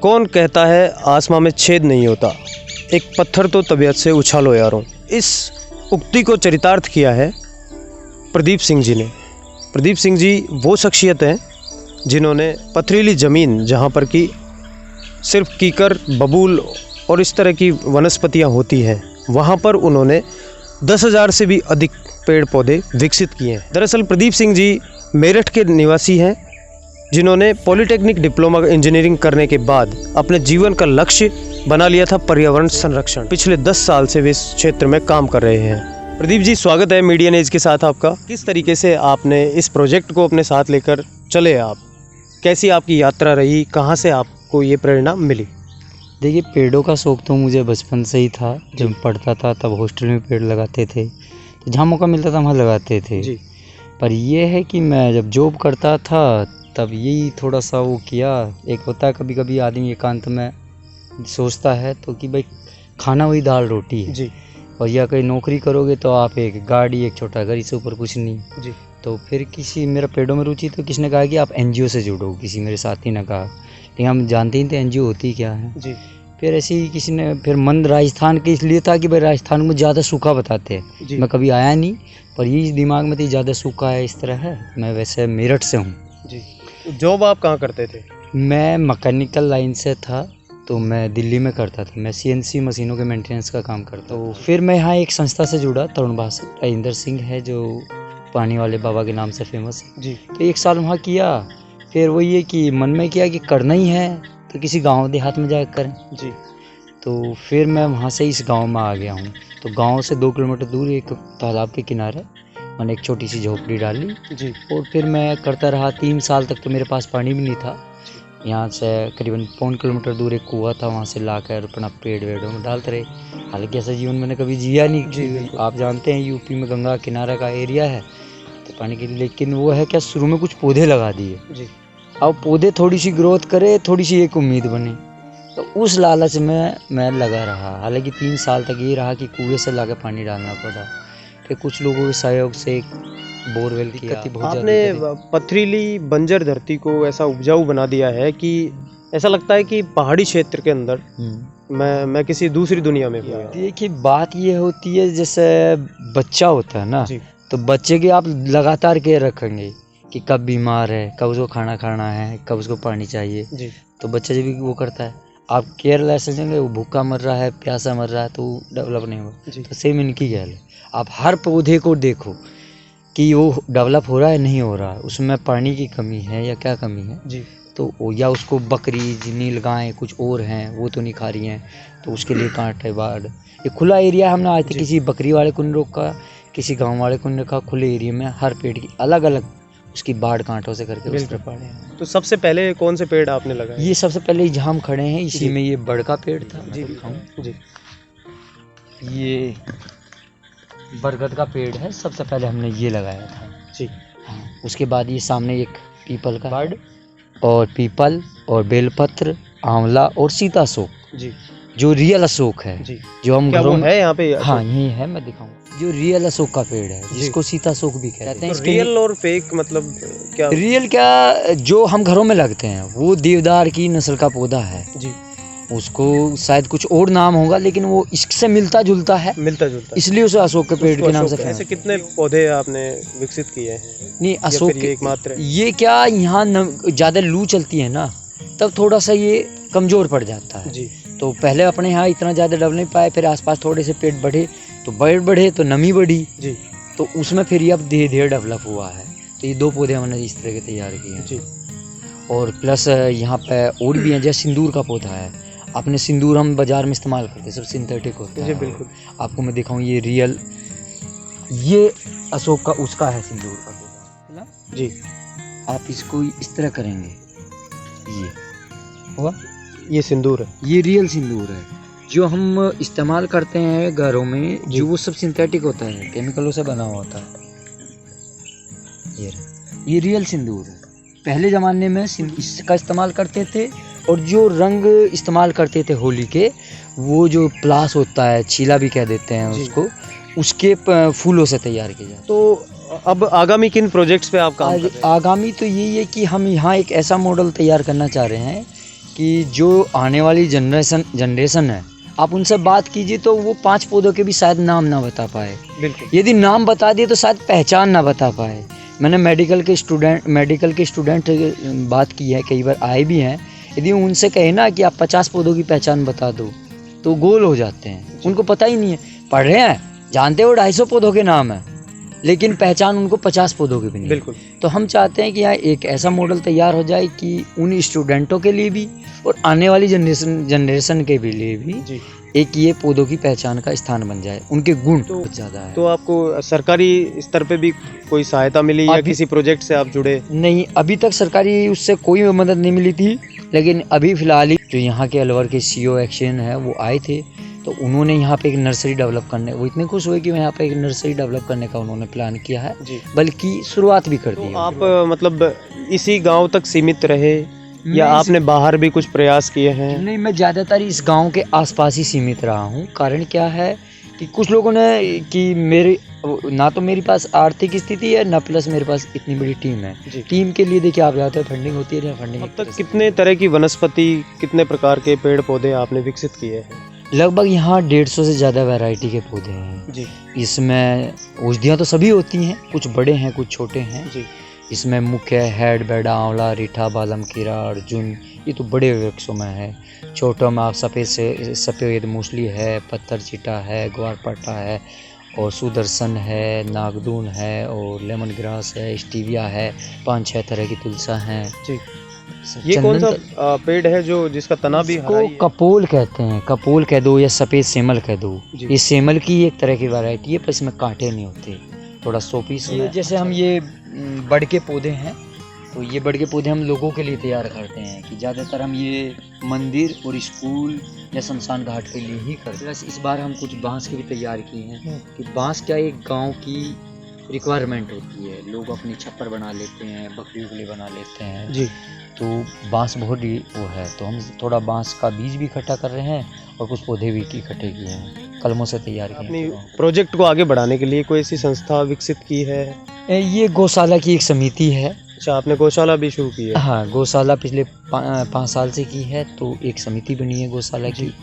कौन कहता है आसमां में छेद नहीं होता, एक पत्थर तो तबीयत से उछालो यारों। इस उक्ति को चरितार्थ किया है प्रदीप सिंह जी ने। प्रदीप सिंह जी वो शख्सियत हैं जिन्होंने पथरीली ज़मीन जहाँ पर कि सिर्फ कीकर, बबूल और इस तरह की वनस्पतियाँ होती हैं, वहाँ पर उन्होंने 10,000 से भी अधिक पेड़ पौधे विकसित किए हैं। दरअसल प्रदीप सिंह जी मेरठ के निवासी हैं जिन्होंने पॉलिटेक्निक डिप्लोमा इंजीनियरिंग करने के बाद अपने जीवन का लक्ष्य बना लिया था पर्यावरण संरक्षण। पिछले 10 साल से वे इस क्षेत्र में काम कर रहे हैं। प्रदीप जी, स्वागत है मीडियन एज के साथ आपका। किस तरीके से आपने इस प्रोजेक्ट को अपने साथ लेकर चले आप, कैसी आपकी यात्रा रही, कहाँ से आपको ये प्रेरणा मिली? देखिए, पेड़ों का शौक़ तो मुझे बचपन से ही था। जब पढ़ता था तब हॉस्टल में पेड़ लगाते थे, तो जहाँ मौका मिलता था वहाँ लगाते थे जी। पर ये है कि मैं जब जॉब करता था तब यही थोड़ा सा वो किया। एक होता है कभी कभी आदमी एकांत में सोचता है तो कि भाई खाना वही दाल रोटी है जी। और या कहीं नौकरी करोगे तो आप एक गाड़ी, एक छोटा घर, इससे ऊपर कुछ नहीं जी। तो फिर किसी मेरा पेड़ों में रुचि, तो किसी ने कहा कि आप एनजीओ से जुड़ो। किसी मेरे साथी ने कहा, लेकिन हम जानते ही थे एनजीओ होती क्या है। जी। फिर ऐसे ही किसी ने, फिर मन राजस्थान के इसलिए था कि भाई राजस्थान में ज़्यादा सूखा बताते हैं। जी। मैं कभी आया नहीं, पर ये दिमाग में थी ज़्यादा सूखा है, इस तरह है। मैं वैसे मेरठ से हूँ। जी। जॉब आप कहाँ करते थे? मैं मैकेनिकल लाइन से था, तो मैं दिल्ली में करता था। मैं सीएनसी मशीनों के मेंटेनेंस का काम करता हूँ। फिर मैं यहाँ एक संस्था से जुड़ा, तरुण भाषा राजेंद्र सिंह है जो पानी वाले बाबा के नाम से फेमस है। जी। तो 1 साल वहाँ किया। फिर वही है कि मन में किया कि करना ही है तो किसी गांव देहात में जाकर करें। जी। तो फिर मैं वहाँ से इस गांव में आ गया हूँ। तो गांव से 2 किलोमीटर दूर एक तालाब के किनारे मैंने एक छोटी सी झोपड़ी डाली। जी। और फिर मैं करता रहा। 3 साल तक तो मेरे पास पानी भी नहीं था। यहाँ से करीबन 1.25 किलोमीटर दूर एक कुआं था, वहाँ से लाकर अपना पेड़ वेड़ों में डालते रहे। हालांकि ऐसा जीवन मैंने कभी जिया नहीं। जी। आप जानते हैं यूपी में गंगा किनारा का एरिया है तो पानी के लिए, लेकिन वो है क्या, शुरू में कुछ पौधे लगा दिए। जी। अब पौधे थोड़ी सी ग्रोथ करे, थोड़ी सी एक उम्मीद बने, तो उस लालच में मैं लगा रहा। हालांकि 3 साल तक ये रहा कि कुएं से लाके पानी डालना पड़ा। फिर कुछ लोगों के सहयोग से बोरवेल किया। आपने पथरीली बंजर धरती को ऐसा उपजाऊ बना दिया है कि ऐसा लगता है कि पहाड़ी क्षेत्र के अंदर मैं किसी दूसरी दुनिया में हूँ। देखिए, बात ये होती है जैसे बच्चा होता है ना, जी। तो बच्चे की आप लगातार केयर रखेंगे कि कब बीमार है, कब उसको खाना खाना है, कब उसको पानी चाहिए। जी। तो बच्चा जब भी वो करता है, आप केयरलेस रहेंगे, वो भूखा मर रहा है, प्यासा मर रहा है, तो डेवलप नहीं होगा। तो सेम इनकी गैल है। आप हर पौधे को देखो कि वो डेवलप हो रहा है नहीं हो रहा है, उसमें पानी की कमी है या क्या कमी है। जी। तो या उसको बकरी, नील गाय कुछ और हैं वो तो नहीं खा रही हैं, तो उसके लिए कांटे बाढ़। ये खुला एरिया हमने आज तक किसी बकरी वाले को नहीं रोका, किसी गांव वाले को नहीं रखा। खुले एरिया में हर पेड़ की अलग अलग उसकी बाढ़ कांटों से करके उस पर पाड़े हैं। तो सबसे पहले कौन से पेड़ आपने लगाए? ये सबसे पहले जहाँ हम खड़े हैं इसी में ये बड़ का पेड़ था। जी। जी। ये बरगद का पेड़ है, सबसे पहले हमने ये लगाया था। जी। हाँ, उसके बाद ये सामने एक पीपल का बड़ और पीपल और बेलपत्र, आंवला और सीता अशोक। जी। जो रियल अशोक है। जी। जो हम घरों में है यहाँ पे? हाँ, यही है, मैं दिखाऊंगा। जो रियल अशोक का पेड़ है, जिसको सीता अशोक भी कहते हैं। तो रियल और फेक मतलब क्या? रियल क्या, जो हम घरों में लगते हैं वो देवदार की नस्ल का पौधा है। जी। उसको शायद कुछ और नाम होगा, लेकिन वो इससे मिलता जुलता है, इसलिए उसे अशोक के पेड़ के नाम से फेमस। ऐसे कितने पौधे आपने विकसित किए हैं? नहीं, अशोक ये एकमात्र? ये क्या, यहाँ ज़्यादा लू चलती है ना, तब थोड़ा सा ये कमज़ोर पड़ जाता है। जी। तो पहले अपने यहाँ इतना ज़्यादा डेवलप नहीं पाए, फिर आसपास थोड़े से पेड़ बढ़े तो बढ़े तो नमी बढ़ी। जी। तो उसमें फिर ये अब धीरे धीरे डेवलप हुआ है। तो ये 2 पौधे हमने इस तरह के तैयार किए हैं। जी। और प्लस यहाँ पे और भी हैं, जैसे सिंदूर का पौधा है। अपने सिंदूर हम बाजार में इस्तेमाल करते हैं, सब सिंथेटिक होता है। जी बिल्कुल। आपको मैं दिखाऊं, ये रियल, ये अशोक का उसका है सिंदूर का पौधा। जी। आप इसको इस तरह करेंगे, ये हुआ, ये सिंदूर है, ये रियल सिंदूर है जो हम इस्तेमाल करते हैं घरों में। जो वो सब सिंथेटिक होता है, केमिकलों से बना हुआ होता है। ये रियल सिंदूर है। पहले ज़माने में इसका इस्तेमाल करते थे, और जो रंग इस्तेमाल करते थे होली के, वो जो प्लास होता है, छीला भी कह देते हैं उसको, उसके फूलों से तैयार किया जाता है। तो अब आगामी किन प्रोजेक्ट्स पे आप काम कर रहे हैं? आगामी तो यही है कि हम यहाँ एक ऐसा मॉडल तैयार करना चाह रहे हैं कि जो आने वाली जनरेशन है, आप उनसे बात कीजिए तो वो 5 पौधों के भी शायद नाम ना बता पाए। बिल्कुल। यदि नाम बता दिए तो शायद पहचान ना बता पाए। मैंने मेडिकल के स्टूडेंट बात की है, कई बार आए भी हैं। यदि उनसे कहे ना कि आप 50 पौधों की पहचान बता दो तो गोल हो जाते हैं, उनको पता ही नहीं है। पढ़ रहे हैं, जानते हो 250 पौधों के नाम है, लेकिन पहचान उनको 50 पौधों की भी नहीं। बिल्कुल। तो हम चाहते हैं कि यहाँ एक ऐसा मॉडल तैयार हो जाए कि उन स्टूडेंटों के लिए भी और आने वाली जनरेशन के भी लिए भी जी। एक ये पौधों की पहचान का स्थान बन जाए। उनके गुण बहुत ज़्यादा है। तो आपको सरकारी स्तर पे भी कोई सहायता मिली या अभी- किसी प्रोजेक्ट से आप जुड़े? नहीं, अभी तक सरकारी उससे कोई मदद नहीं मिली थी, लेकिन अभी फ़िलहाल ही जो यहाँ के अलवर के सीईओ एक्शन है वो आए थे, तो उन्होंने यहाँ पे एक नर्सरी डेवलप करने, वो इतने खुश हुए कि यहाँ पे एक नर्सरी डेवलप करने का उन्होंने प्लान किया है, जी। बल्कि शुरुआत भी कर दी तो है। आप मतलब इसी गांव तक सीमित रहे या मैं आपने बाहर भी कुछ प्रयास किए हैं? नहीं, मैं ज़्यादातर इस गांव के आसपास ही सीमित रहा हूँ। कारण क्या है कि कुछ लोगों ने कि मेरे ना तो मेरे पास आर्थिक स्थिति है, ना प्लस मेरे पास इतनी बड़ी टीम है। जी। टीम के लिए देखिए आप जाते हैं, फंडिंग होती है, फंडिंग अब तक कितने तरह की वनस्पति, कितने प्रकार के पेड़ पौधे आपने विकसित किए हैं? लगभग यहाँ 150 से ज़्यादा वैरायटी के पौधे हैं। जी। इसमें औषधियाँ तो सभी होती हैं, कुछ बड़े हैं कुछ छोटे हैं। जी। इसमें मुख्य हेड, बेड़ा, आंवला, रीठा, बालम, कीरा, अर्जुन, ये तो बड़े वृक्षों में है। छोटों में आप सफ़ेद मूसली है, पत्थर चीटा है, ग्वारपाठा है, और सुदर्शन है, नागदून है, और लेमन ग्रास है, स्टीविया है, 5-6 तरह की तुलसा हैं। जी। ये कौन सा पेड़ है जो जिसका तना भी हरा ही इसको है? कपोल कहते हैं, कपोल कह दो या सफ़ेद सेमल कह दो। जी। ये सेमल की एक तरह की वैरायटी है, पर इसमें कांटे नहीं होते, थोड़ा सोपीस है। जैसे हम ये बड़ के पौधे हैं, तो ये बड़ के पौधे हम लोगों के लिए तैयार करते हैं कि ज़्यादातर हम ये मंदिर और स्कूल या शमशान घाट के लिए ही करते हैं। बस इस बार हम कुछ बांस के भी तैयार किए हैं कि बांस क्या एक गांव की रिक्वायरमेंट होती है। लोग अपनी छप्पर बना लेते हैं, बकरियों के लिए बना लेते हैं। जी। तो बांस बहुत ही वो है, तो हम थोड़ा बांस का बीज भी इकट्ठा कर रहे हैं और कुछ पौधे भी इकट्ठे किए हैं, कलमों से तैयार किए अपनी हैं। प्रोजेक्ट को आगे बढ़ाने के लिए कोई ऐसी संस्था विकसित की है? ये गौशाला की एक समिति है। अच्छा, आपने गौशाला भी शुरू की है? हाँ, गौशाला पिछले 5 साल से की है, तो एक समिति बनी है गौशाला की।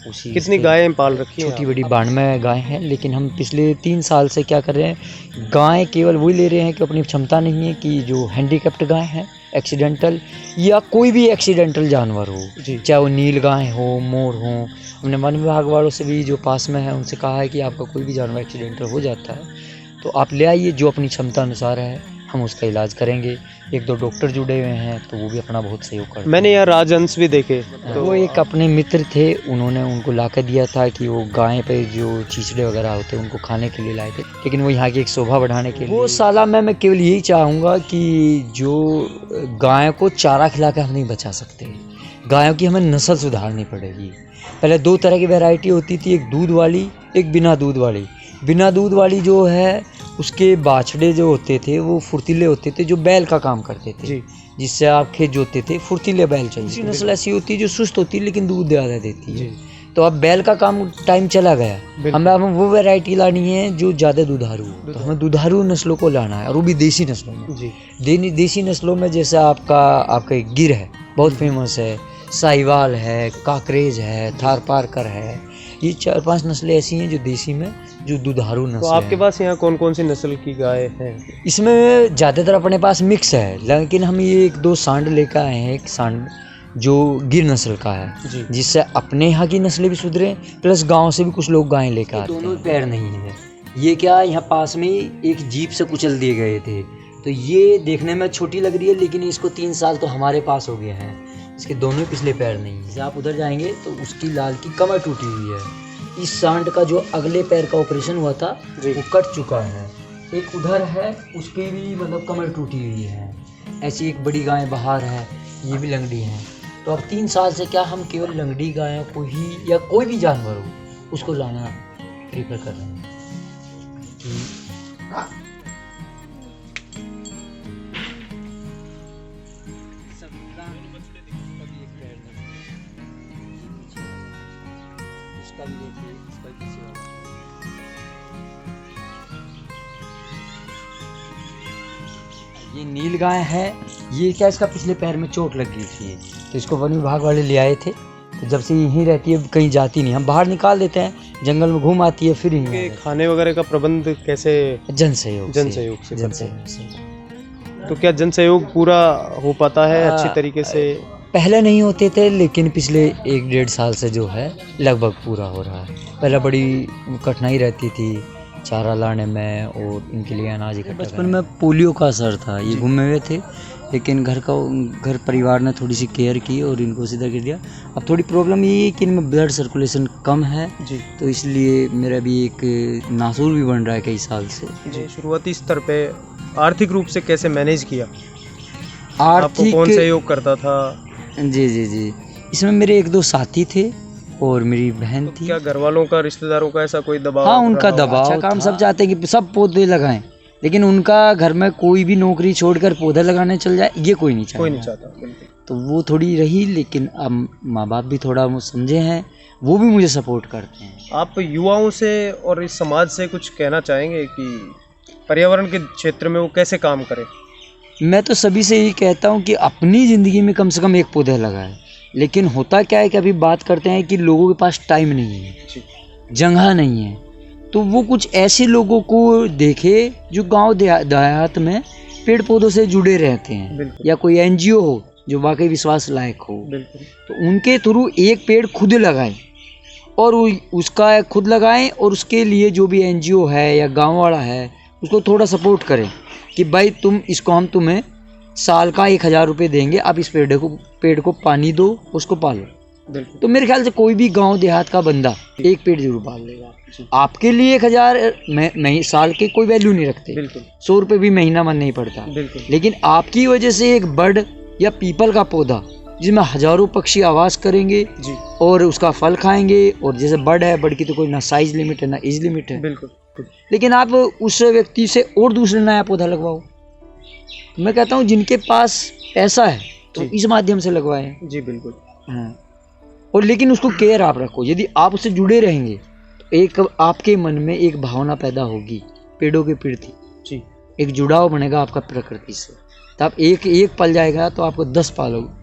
उसी कितनी गायें पाल रखी हैं? छोटी बड़ी 92 गाय हैं, लेकिन हम पिछले 3 साल से क्या कर रहे हैं, गाय केवल वही ले रहे हैं कि अपनी क्षमता नहीं है कि जो हैंडीकैप्ड गाय हैं, एक्सीडेंटल या कोई भी एक्सीडेंटल जानवर हो, जी। चाहे वो नील गाय हो, मोर हो। हमने वन विभाग वालों से भी जो पास में है उनसे कहा है कि आपका कोई भी जानवर एक्सीडेंटल हो जाता है तो आप ले आइए, जो अपनी क्षमता अनुसार है हम उसका इलाज करेंगे। 1-2 डॉक्टर जुड़े हुए हैं, तो वो भी अपना बहुत सहयोग करते हैं। मैंने यार राजहंस भी देखे। तो वो एक अपने मित्र थे, उन्होंने उनको ला कर दिया था कि वो गाय पे जो चीचड़े वगैरह होते हैं उनको खाने के लिए लाए थे, लेकिन वो यहाँ की एक शोभा बढ़ाने के लिए। वो साला मैं केवल यही चाहूँगा कि जो गाय को चारा खिला कर हम नहीं बचा सकते, गायों की हमें नस्ल सुधारनी पड़ेगी। पहले 2 तरह की वैरायटी होती थी, एक दूध वाली, एक बिना दूध वाली। बिना दूध वाली जो है उसके बाछड़े जो होते थे वो फुर्तीले होते थे, जो बैल का काम करते थे, जी। जिससे आप खेत जोतते थे, फुर्तीले बैल चाहिए। दूसरी नस्ल ऐसी होती है जो सुस्त होती है लेकिन दूध ज़्यादा देती है। तो अब बैल का काम टाइम चला गया, हमें अब वो वैरायटी लानी है जो ज़्यादा दुधारू हो। तो हमें दुधारू नस्लों को लाना है, और वो भी देसी नस्लों में। जी। देसी नस्लों में जैसे आपका एक गिर है, बहुत फेमस है, साहिवाल है, काकरेज है, थारपारकर है। ये 4-5 नस्लें ऐसी हैं जो देसी में जो दुधारू नस्ल तो आपके पास यहाँ कौन कौन सी नस्ल की गाय हैं? इसमें ज़्यादातर अपने पास मिक्स है, लेकिन हम ये 1-2 सांड लेकर आए हैं। एक सांड जो गिर नस्ल का है, जी। जिससे अपने यहाँ की नस्लें भी सुधरे, प्लस गांव से भी कुछ लोग गायें लेकर आते हैं। दोनों पैर नहीं है, ये क्या यहाँ पास में ही एक जीप से कुचल दिए गए थे, तो ये देखने में छोटी लग रही है, लेकिन इसको 3 साल तो हमारे पास हो गए हैं। इसके दोनों पिछले पैर नहीं है। जैसे आप उधर जाएंगे तो उसकी लाल की कमर टूटी हुई है। इस सांड का जो अगले पैर का ऑपरेशन हुआ था वो कट चुका है। एक उधर है, उसकी भी मतलब कमर टूटी हुई है। ऐसी एक बड़ी गाय बाहर है, ये भी लंगड़ी है। तो अब 3 साल से क्या हम केवल लंगड़ी गायों को ही, या कोई भी जानवर हो उसको लाना प्रेफर कर रहे हैं कि ये नील गाय है। ये क्या, इसका पिछले पैर में चोट लग गई थी, तो इसको वन विभाग वाले ले आए थे। तो जब से यहीं रहती है, कहीं जाती नहीं, हम बाहर निकाल देते हैं, जंगल में घूम आती है, फिर यहीं के खाने वगैरह का प्रबंध कैसे? जन सहयोग से तो क्या जन सहयोग पूरा हो पाता है अच्छी तरीके से? पहले नहीं होते थे, लेकिन पिछले 1-1.5 साल से जो है लगभग पूरा हो रहा है। पहले बड़ी कठिनाई रहती थी चारा लाने में और इनके लिए अनाज इकट्ठा। बचपन में पोलियो का असर था, ये घूमे हुए थे, लेकिन घर परिवार ने थोड़ी सी केयर की और इनको सीधा कर दिया। अब थोड़ी प्रॉब्लम ये है कि इनमें ब्लड सर्कुलेशन कम है जी, तो इसलिए मेरा भी एक नासूर भी बन रहा है कई साल से जी। शुरुआती स्तर पे आर्थिक रूप से कैसे मैनेज किया? आर्थिक आपको कौन सहयोग करता था? जी, इसमें मेरे 1-2 साथी थे और मेरी बहन थी। क्या घर वालों का, रिश्तेदारों का ऐसा कोई दबाव? हाँ, उनका दबाव। अच्छा काम सब चाहते हैं कि सब पौधे लगाएं, लेकिन उनका घर में कोई भी नौकरी छोड़कर पौधा लगाने चल जाए, ये कोई नहीं चाहता। तो वो थोड़ी रही, लेकिन अब माँ बाप भी थोड़ा वो समझे हैं, वो भी मुझे सपोर्ट करते हैं। आप युवाओं से और इस समाज से कुछ कहना चाहेंगे कि पर्यावरण के क्षेत्र में वो कैसे काम करें? मैं तो सभी से यही कहता हूँ कि अपनी ज़िंदगी में कम से कम एक पौधा लगाएं। लेकिन होता क्या है कि अभी बात करते हैं कि लोगों के पास टाइम नहीं है, जगह नहीं है, तो वो कुछ ऐसे लोगों को देखे जो गांव देहात में पेड़ पौधों से जुड़े रहते हैं, या कोई एनजीओ हो जो वाकई विश्वास लायक हो, तो उनके थ्रू एक पेड़ खुद लगाएं और उसका खुद लगाएं, और उसके लिए जो भी एनजीओ है या गांव वाला है उसको थोड़ा सपोर्ट करें कि भाई हम तुम्हें साल का 1000 रुपये देंगे, आप इस पेड़ को पानी दो, उसको पालो। तो मेरे ख्याल से कोई भी गांव देहात का बंदा एक पेड़ जरूर पाल लेगा। आपके लिए 1000 साल के कोई वैल्यू नहीं रखते, 100 रुपये भी महीना मन नहीं पड़ता, लेकिन आपकी वजह से एक बर्ड या पीपल का पौधा जिसमें हजारों पक्षी आवाज करेंगे जी, और उसका फल खाएंगे। और जैसे बर्ड है, बर्ड की तो कोई ना साइज लिमिट है ना एज लिमिट है, लेकिन आप उस व्यक्ति से और दूसरे नया पौधा लगवाओ। मैं कहता हूँ जिनके पास पैसा है तो इस माध्यम से लगवाएं जी, बिल्कुल। हाँ, और लेकिन उसको केयर आप रखो। यदि आप उससे जुड़े रहेंगे तो एक आपके मन में एक भावना पैदा होगी पेड़ों के प्रति जी, एक जुड़ाव बनेगा आपका प्रकृति से। तो आप एक पल जाएगा तो आपको 10 पालोगे।